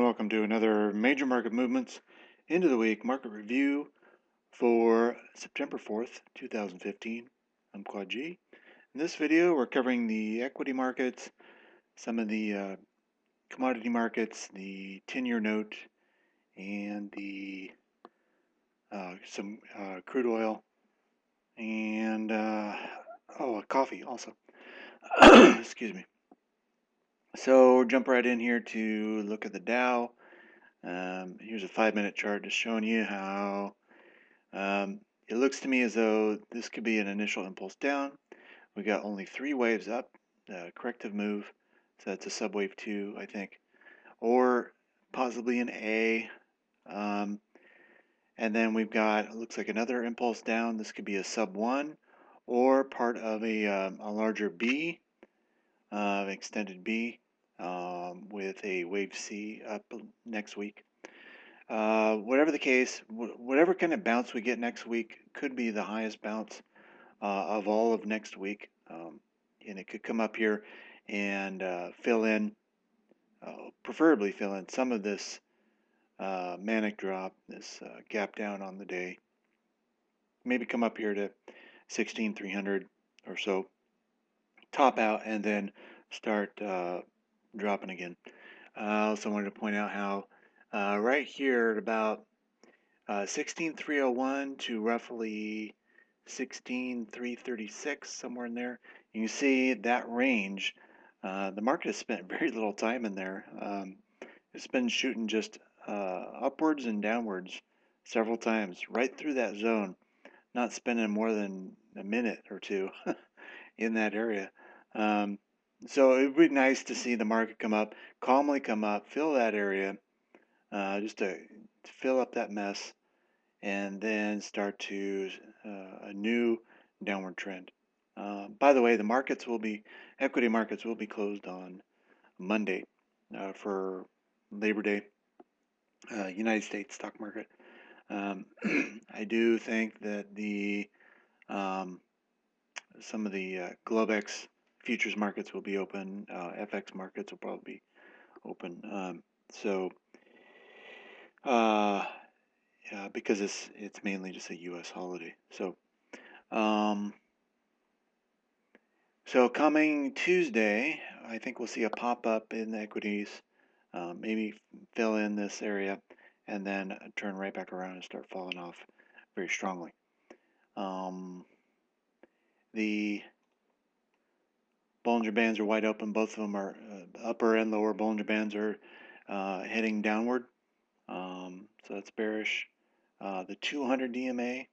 welcome to another major market movements into the week market review for September 4th, 2015. I'm Quad G. In this video, we're covering the equity markets, some of the commodity markets, the 10-year note, and the some crude oil, and coffee also. Excuse me. So jump right in here to look at the Dow. Here's a 5-minute chart just showing you how it looks to me as though this could be an initial impulse down. We got only 3 waves up, corrective move, so that's a subwave 2, I think, or possibly an A. And then we've got, it looks like another impulse down. This could be a sub 1 or part of a larger B, extended B, with a wave C up next week. Whatever the case, whatever kind of bounce we get next week could be the highest bounce of all of next week. And it could come up here and fill in, preferably fill in some of this manic drop, this gap down on the day. Maybe come up here to 16,300 or so, top out, and then start dropping again. I also wanted to point out how right here at about 16,301 to roughly 16,336, somewhere in there, you can see that range. The market has spent very little time in there. It's been shooting just upwards and downwards several times, right through that zone, not spending more than a minute or two in that area. So it would be nice to see the market come up, calmly come up, fill that area, just to fill up that mess, and then start to a new downward trend. By the way, the markets will be, equity markets will be closed on Monday for Labor Day, United States stock market. I do think that the some of the Globex futures markets will be open. FX markets will probably be open. Because it's mainly just a U.S. holiday. So coming Tuesday, I think we'll see a pop up in the equities, maybe fill in this area, and then turn right back around and start falling off very strongly. The Bollinger Bands are wide open. Both of them are upper and lower Bollinger Bands are heading downward. So that's bearish. The 200 DMA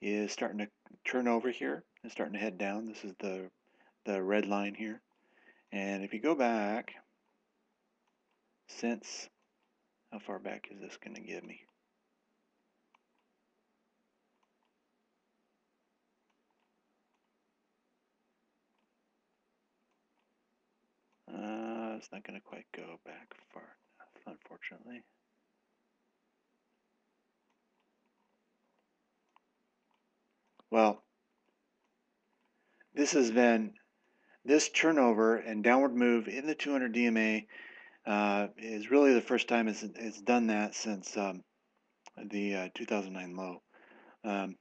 is starting to turn over here. It's starting to head down. This is the red line here. And if you go back, since, how far back is this going to give me? It's not going to quite go back far enough, unfortunately. Well, this has been, this turnover and downward move in the 200 DMA is really the first time it's done that since the 2009 low. I'd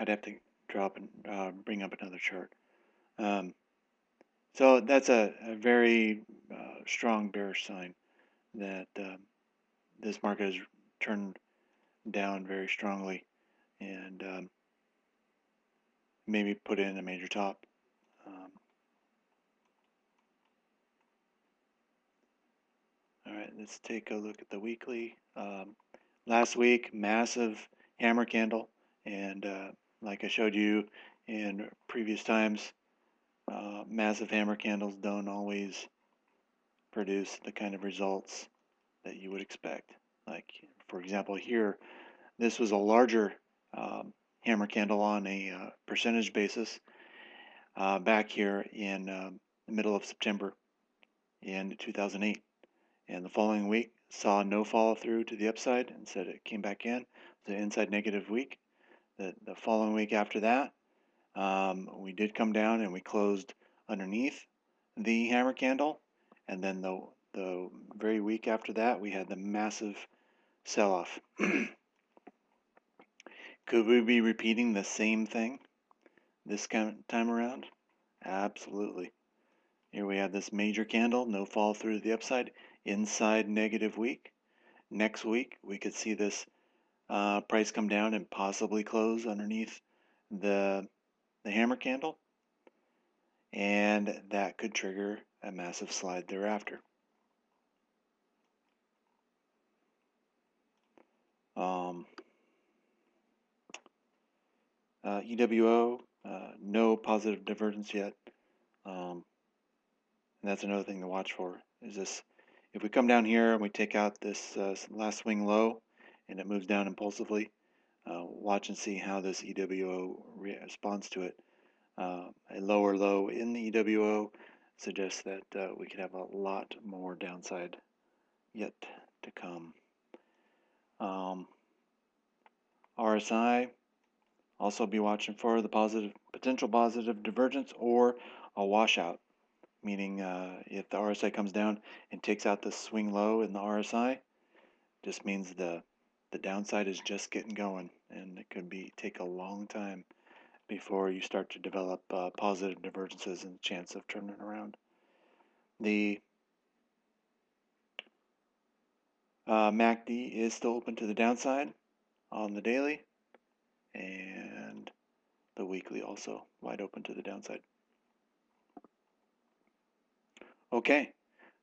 have to drop and bring up another chart. So that's a very strong bearish sign that this market has turned down very strongly and maybe put in a major top. All right, let's take a look at the weekly. Last week, massive hammer candle, and like I showed you in previous times, massive hammer candles don't always produce the kind of results that you would expect. Like, for example, here, this was a larger hammer candle on a percentage basis back here in the middle of September in 2008. And the following week saw no follow through to the upside, and said it came back in. It's an inside negative week. The following week after that, we did come down and we closed underneath the hammer candle, and then the the very week after that, we had the massive sell-off. Could we be repeating the same thing this time around? Absolutely. Here we have this major candle, no fall through to the upside, inside negative week. Next week, we could see this price come down and possibly close underneath the hammer candle, and that could trigger a massive slide thereafter. EWO, no positive divergence yet. And that's another thing to watch for. Is this, if we come down here and we take out this last swing low and it moves down impulsively, watch and see how this EWO responds to it. A lower low in the EWO suggests that we could have a lot more downside yet to come. RSI, also be watching for the potential positive divergence or a washout, meaning if the RSI comes down and takes out the swing low in the RSI, just means the downside is just getting going, and it could take a long time before you start to develop positive divergences and chance of turning around. The MACD is still open to the downside on the daily, and the weekly also wide open to the downside. Okay,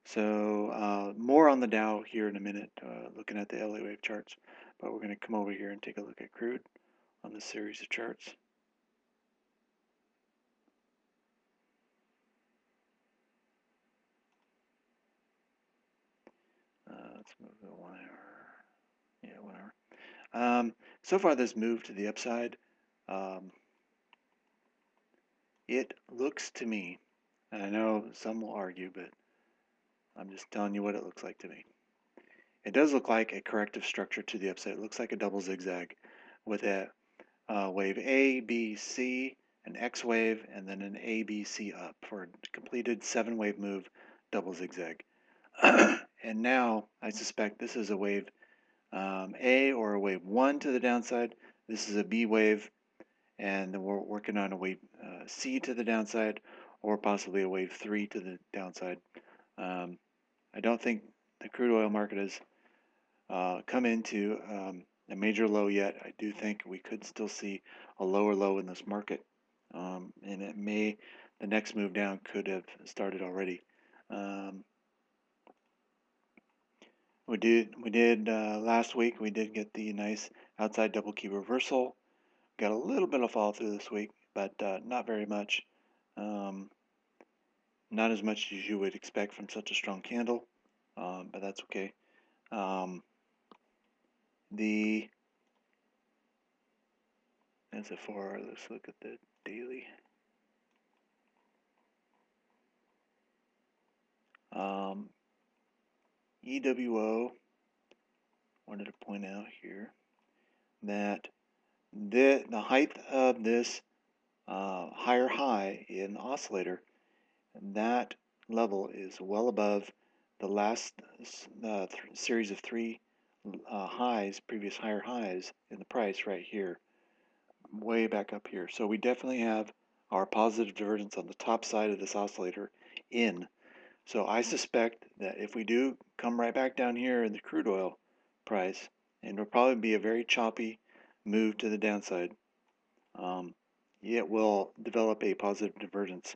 so more on the Dow here in a minute, looking at the LA wave charts, but we're going to come over here and take a look at crude on this series of charts. Let's move to 1 hour. Yeah, 1 hour. So far, this move to the upside, it looks to me, and I know some will argue, but I'm just telling you what it looks like to me. It does look like a corrective structure to the upside. It looks like a double zigzag with a wave A, B, C, an X wave, and then an A, B, C up for a completed 7-wave move, double zigzag. And now I suspect this is a wave A or a wave 1 to the downside. This is a B wave, and then we're working on a wave C to the downside, or possibly a wave 3 to the downside. I don't think the crude oil market has come into a major low yet. I do think we could still see a lower low in this market, and the next move down could have started already. We did last week. We did get the nice outside double key reversal. Got a little bit of fall through this week, but not very much. Not as much as you would expect from such a strong candle, but that's okay. That's a 4 hour. Let's look at the daily. EWO, wanted to point out here that the height of this higher high in the oscillator, that level is well above the last series of 3 highs, previous higher highs in the price right here, way back up here. So we definitely have our positive divergence on the top side of this oscillator in. So I suspect that if we do come right back down here in the crude oil price, and it'll probably be a very choppy move to the downside, it will develop a positive divergence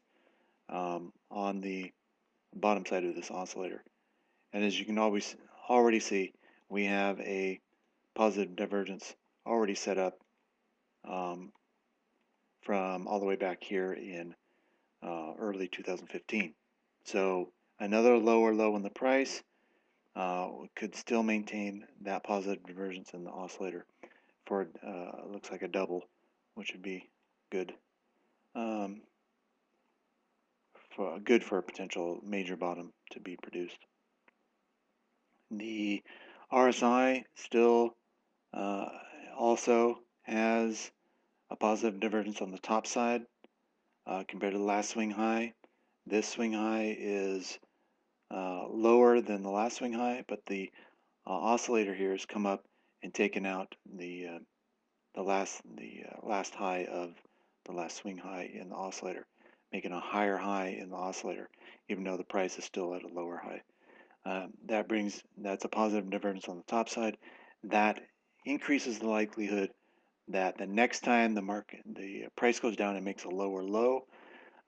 on the bottom side of this oscillator. And as you can already see, we have a positive divergence already set up from all the way back here in early 2015. So another lower low in the price could still maintain that positive divergence in the oscillator for looks like a double, which would be good. Good for a potential major bottom to be produced. The RSI still also has a positive divergence on the top side compared to the last swing high. This swing high is lower than the last swing high, but the oscillator here has come up and taken out the last high of the last swing high in the oscillator, making a higher high in the oscillator, even though the price is still at a lower high. That's a positive divergence on the top side. That increases the likelihood that the next time the price goes down and makes a lower low,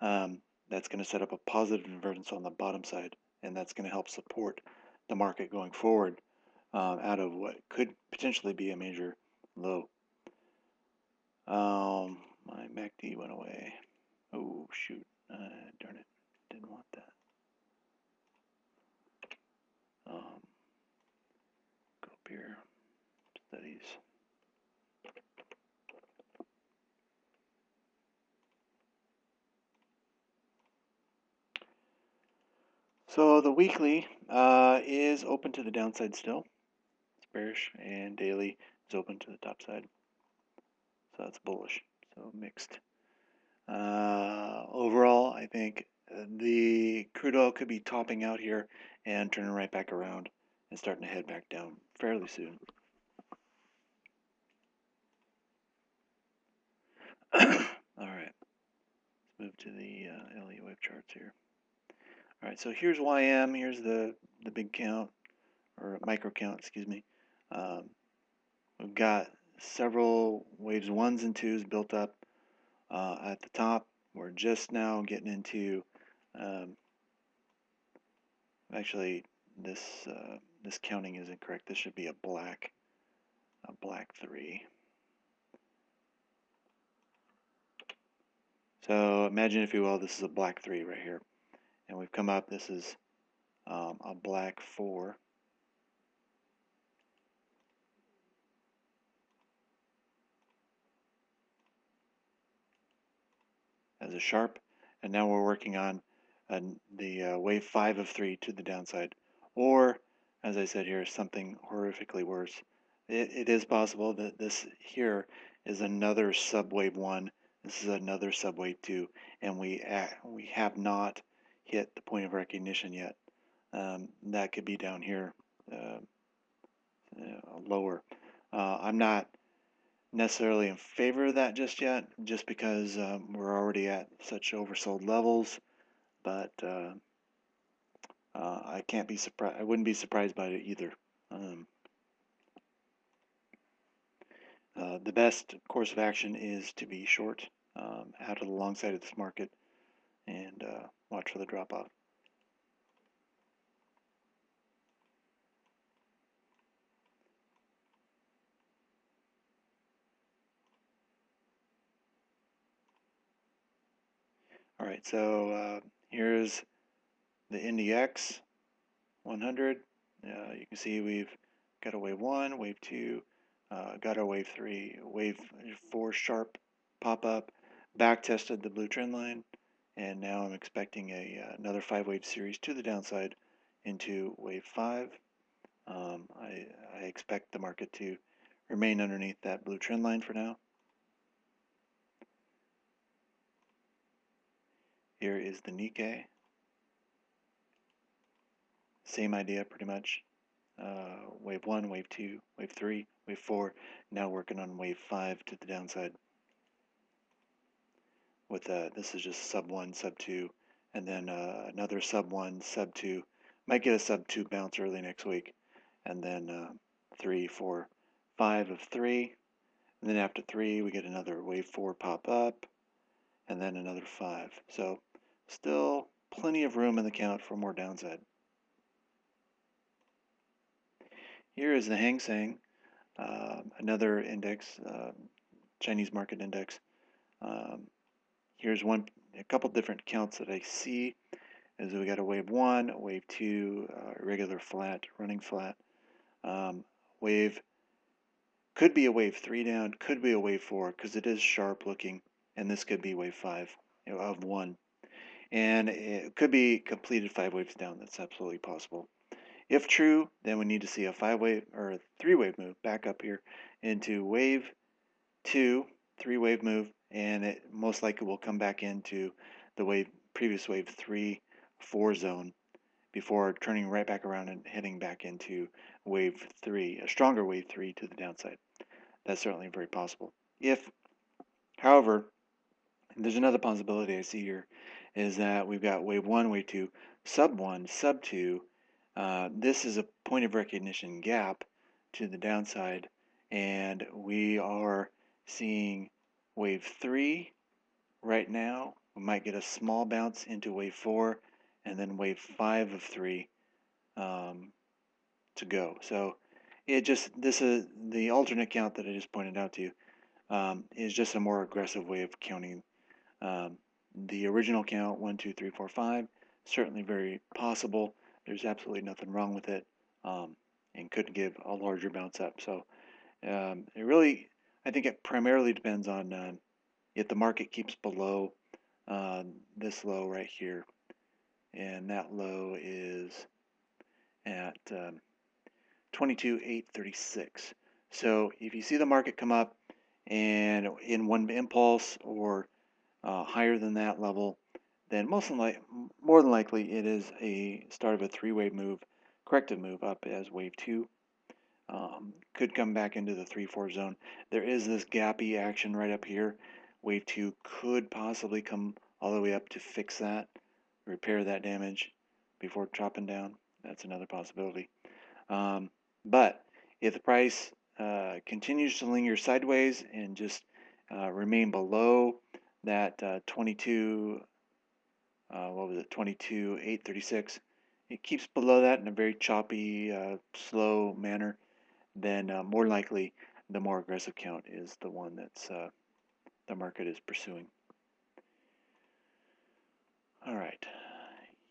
that's going to set up a positive divergence on the bottom side, and that's going to help support the market going forward out of what could potentially be a major low. My MACD went away. Oh shoot! Darn it! Didn't want that. Go up here. Studies. So the weekly is open to the downside still. It's bearish, and daily is open to the top side. So that's bullish. So mixed. Overall, I think the crude oil could be topping out here and turning right back around and starting to head back down fairly soon. All right, let's move to the LE wave charts here. All right, so here's YM. Here's the big count, or micro count, excuse me. We've got several waves 1s and 2s built up at the top. We're just now getting into actually this counting is incorrect. This should be a black 3. So imagine, if you will, this is a black 3 right here, and we've come up. This is a black 4. As a sharp, and now we're working on the wave 5 of 3 to the downside, or as I said here, something horrifically worse. It is possible that this here is another subwave 1. This is another subwave 2, and we have not hit the point of recognition yet. That could be down here lower. I'm not necessarily in favor of that just yet, just because we're already at such oversold levels. But I can't be surprised. I wouldn't be surprised by it either. The best course of action is to be short out of the long side of this market and watch for the drop off. All right, so here's the NDX 100. You can see we've got a wave 1, wave 2, got our wave 3, wave 4 sharp pop up, back tested the blue trend line, and now I'm expecting another 5-wave series to the downside into wave 5. I expect the market to remain underneath that blue trend line for now. Here is the Nikkei. Same idea pretty much. Wave 1, wave 2, wave 3, wave 4. Now working on wave 5 to the downside. With this is just sub 1, sub 2, and then another sub 1, sub 2. Might get a sub 2 bounce early next week, and then 3, 4, 5 of 3. And then after 3, we get another wave 4 pop up, and then another 5. So still plenty of room in the count for more downside. Here is the Hang Seng, another index, Chinese market index. Here's a couple different counts that I see. Is we got a wave 1, a wave 2, irregular flat, running flat. Wave could be a wave 3 down, could be a wave 4 because it is sharp looking, and this could be wave 5 of 1. And it could be completed 5 waves down. That's absolutely possible. If true, then we need to see a 5-wave or a 3-wave move back up here into wave 2, 3-wave move, and it most likely will come back into the previous wave 3, 4 zone, before turning right back around and heading back into wave 3, a stronger wave 3 to the downside. That's certainly very possible. However, there's another possibility I see here, is that we've got wave 1, wave 2, sub 1, sub 2. This is a point of recognition gap to the downside, and we are seeing wave 3 right now. We might get a small bounce into wave 4, and then wave 5 of 3 to go. So this is the alternate count that I just pointed out to you, is just a more aggressive way of counting. The original count, 1, 2, 3, 4, 5, certainly very possible. There's absolutely nothing wrong with it, and could give a larger bounce up. So I think it primarily depends on if the market keeps below this low right here, and that low is at 22,836. So if you see the market come up and in one impulse or higher than that level, then more than likely it is a start of a three-wave move, corrective move up as wave 2. Could come back into the 3-4 zone. There is this gappy action right up here. Wave 2 could possibly come all the way up to fix that, repair that damage before dropping down. That's another possibility. But if the price continues to linger sideways and just remain below that 22,836, it keeps below that in a very choppy, slow manner, then more likely the more aggressive count is the one that's the market is pursuing. All right,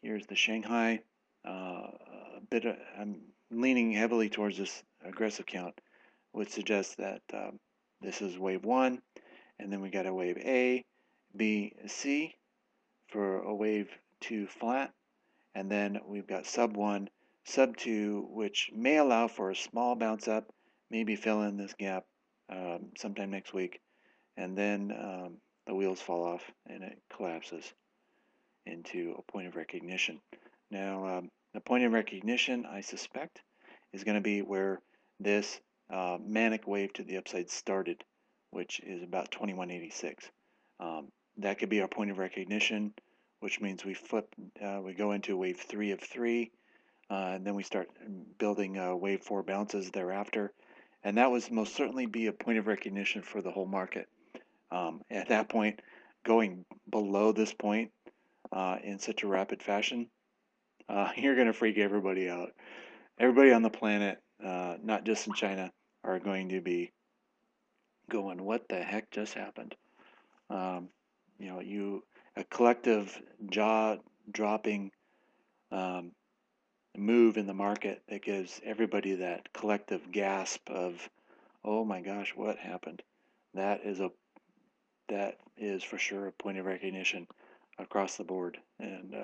here's the Shanghai. I'm leaning heavily towards this aggressive count, which suggests that this is wave 1, and then we got a wave A, B, C for a wave 2 flat, and then we've got sub 1, sub 2, which may allow for a small bounce up, maybe fill in this gap sometime next week, and then the wheels fall off and it collapses into a point of recognition. Now, the point of recognition, I suspect, is going to be where this manic wave to the upside started, which is about 2186. That could be our point of recognition, which means we go into wave 3 of 3, and then we start building wave 4 bounces thereafter. And that would most certainly be a point of recognition for the whole market. At that point, going below this point in such a rapid fashion, you're going to freak everybody out. Everybody on the planet, not just in China, are going to be going, what the heck just happened? A collective jaw-dropping move in the market that gives everybody that collective gasp of, oh my gosh, what happened? That is for sure a point of recognition across the board, and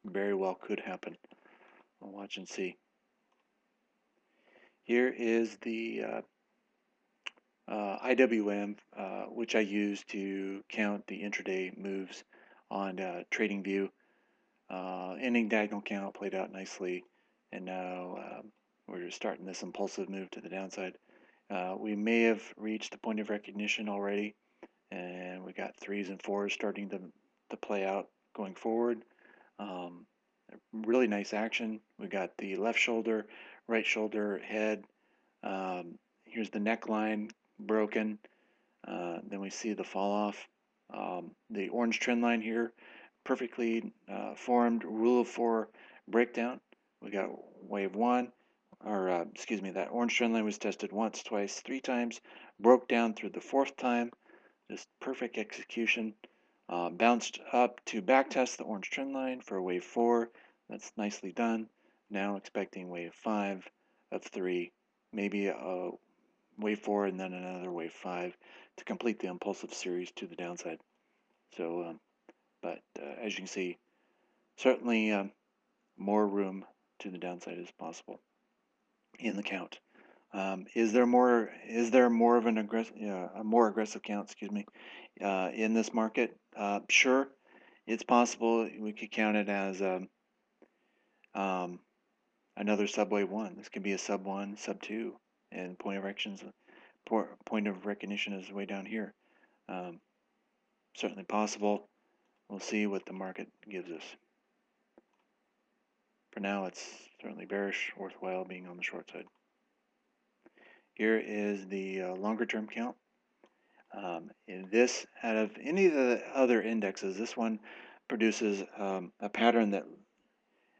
very well could happen. We'll watch and see. Here is the IWM, which I use to count the intraday moves on TradingView. Ending diagonal count played out nicely, and now we're just starting this impulsive move to the downside. We may have reached the point of recognition already, and we got 3s and 4s starting to play out going forward. Really nice action. We got the left shoulder, right shoulder, head. Here's the neckline broken. Then we see the fall off. The orange trend line here, perfectly formed rule of 4 breakdown. We got wave 1, or excuse me, that orange trend line was tested once, twice, 3 times, broke down through the 4th time. Just perfect execution. Bounced up to backtest the orange trend line for wave 4. That's nicely done. Now expecting wave 5 of 3, maybe a wave 4 and then another wave 5 to complete the impulsive series to the downside. So, but as you can see, certainly more room to the downside is possible in the count. Is there more of an a more aggressive count? Excuse me, in this market? Sure, it's possible we could count it as another subwave 1. This could be a sub 1, sub 2, and point of recognition is way down here. Certainly possible. We'll see what the market gives us. For now, it's certainly bearish, worthwhile being on the short side. Here is the longer term count. In this, out of any of the other indexes, this one produces a pattern that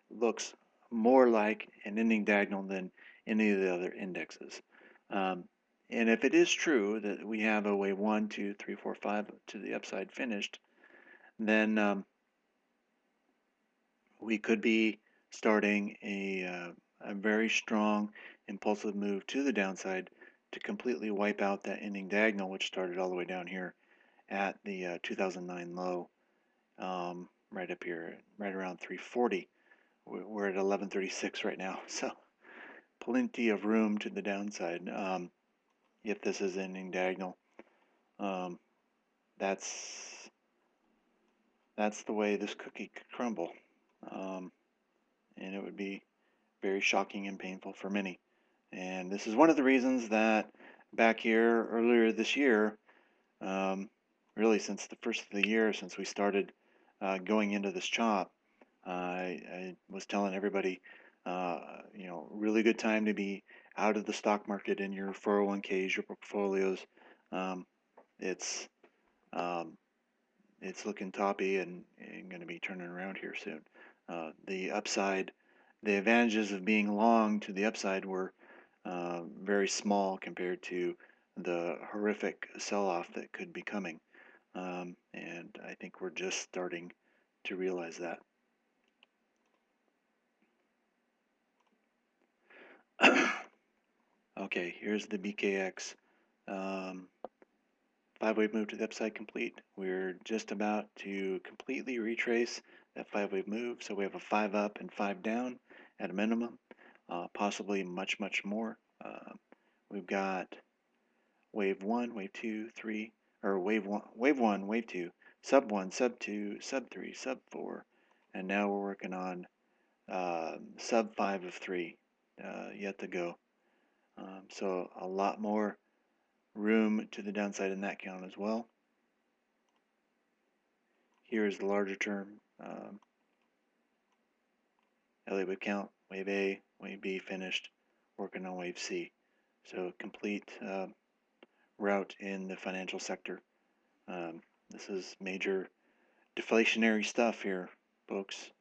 looks more like an ending diagonal than any of the other indexes. And if it is true that we have a wave 1, 2, 3, 4, 5 to the upside finished, then we could be starting a very strong impulsive move to the downside to completely wipe out that ending diagonal, which started all the way down here at the 2009 low, right up here, right around 340. We're at 1136 right now, so plenty of room to the downside. If this is ending diagonal, that's the way this cookie could crumble, and it would be very shocking and painful for many. And this is one of the reasons that back here earlier this year, really since the first of the year, since we started going into this chop, I was telling everybody, really good time to be out of the stock market in your 401ks, your portfolios. It's um, it's looking toppy and going to be turning around here soon. The upside, the advantages of being long to the upside were very small compared to the horrific sell-off that could be coming. And I think we're just starting to realize that. Okay, here's the BKX. 5-wave move to the upside complete. We're just about to completely retrace that 5-wave move. So we have a 5 up and 5 down at a minimum, possibly much, much more. We've got wave 1, wave 2, 3, or wave 1, wave 2, sub 1, sub 2, sub 3, sub 4, and now we're working on sub 5 of 3 yet to go. So a lot more room to the downside in that count as well. Here is the larger term Elliott wave count, wave A, wave B finished, working on wave C. So complete route in the financial sector. This is major deflationary stuff here, folks.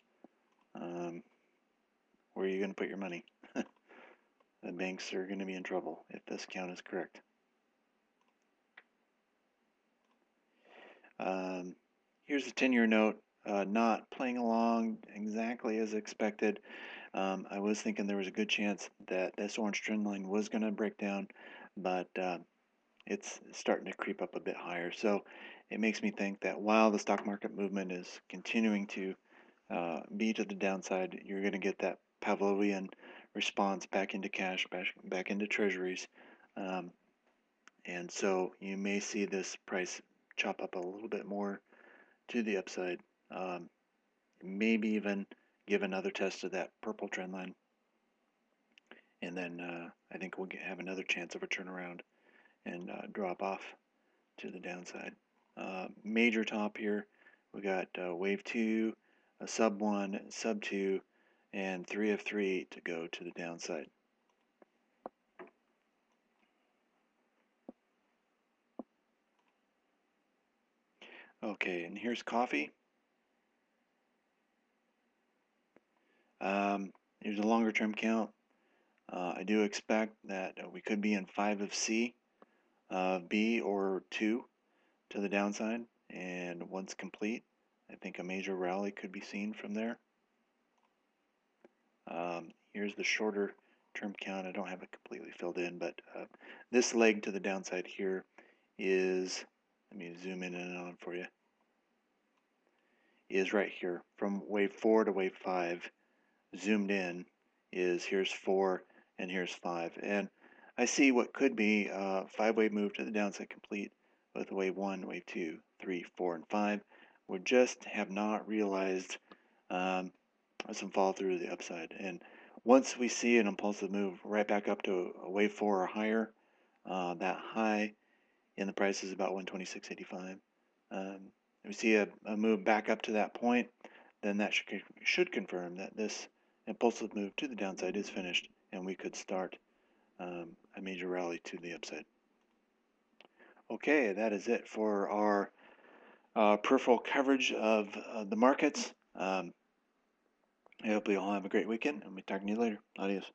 Where are you going to put your money? The banks are going to be in trouble if this count is correct. Here's the 10-year note, not playing along exactly as expected. I was thinking there was a good chance that this orange trend line was going to break down, but it's starting to creep up a bit higher. So it makes me think that while the stock market movement is continuing to be to the downside, you're going to get that Pavlovian response back into cash, back into treasuries. And so you may see this price chop up a little bit more to the upside. Maybe even give another test of that purple trend line. And then I think we'll have another chance of a turnaround and drop off to the downside. Major top here, we got wave 2, a sub 1, sub 2, and 3 of 3 to go to the downside. Okay, and here's coffee. Here's a longer term count. I do expect that we could be in 5 of C, B, or 2 to the downside, and once complete, I think a major rally could be seen from there. Here's the shorter term count. I don't have it completely filled in, but this leg to the downside here is, let me zoom in and on for you, is right here. From wave 4 to wave 5, zoomed in, is here's 4 and here's 5. And I see what could be a 5-wave move to the downside complete with wave 1, wave 2, 3, 4, and 5. We just have not realized some fall through to the upside. And once we see an impulsive move right back up to a wave 4 or higher, that high in the price is about 126.85. We see a move back up to that point, then that should confirm that this impulsive move to the downside is finished, and we could start a major rally to the upside. Okay, that is it for our peripheral coverage of the markets. I hope you all have a great weekend, and we'll be talking to you later. Adios.